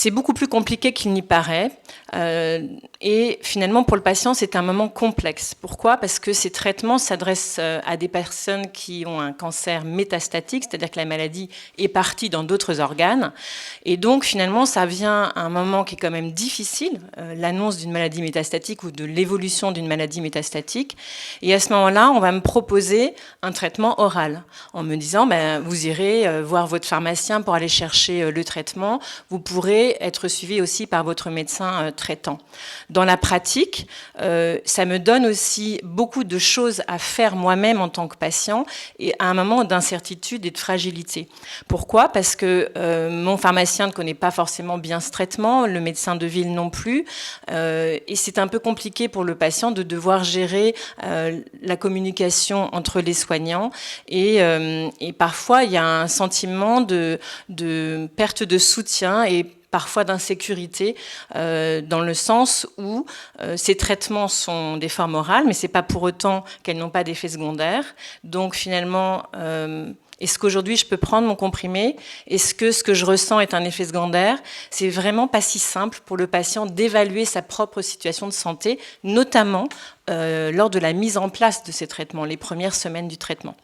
C'est beaucoup plus compliqué qu'il n'y paraît. Et finalement, pour le patient, c'est un moment complexe. Pourquoi? Parce que ces traitements s'adressent à des personnes qui ont un cancer métastatique, c'est-à-dire que la maladie est partie dans d'autres organes. Et donc, finalement, ça vient à un moment qui est quand même difficile, l'annonce d'une maladie métastatique ou de l'évolution d'une maladie métastatique. Et à ce moment-là, on va me proposer un traitement oral, en me disant, vous irez voir votre pharmacien pour aller chercher le traitement. Vous pourrez être suivi aussi par votre médecin traitant. Dans la pratique, ça me donne aussi beaucoup de choses à faire moi-même en tant que patient et à un moment d'incertitude et de fragilité. Pourquoi? Parce que mon pharmacien ne connaît pas forcément bien ce traitement, le médecin de ville non plus, et c'est un peu compliqué pour le patient de devoir gérer la communication entre les soignants et parfois il y a un sentiment de perte de soutien et parfois d'insécurité, dans le sens où ces traitements sont des formes orales, mais ce n'est pas pour autant qu'elles n'ont pas d'effets secondaires. Donc finalement, est-ce qu'aujourd'hui je peux prendre mon comprimé? Est-ce que ce que je ressens est un effet secondaire? C'est vraiment pas si simple pour le patient d'évaluer sa propre situation de santé, notamment lors de la mise en place de ces traitements, les premières semaines du traitement.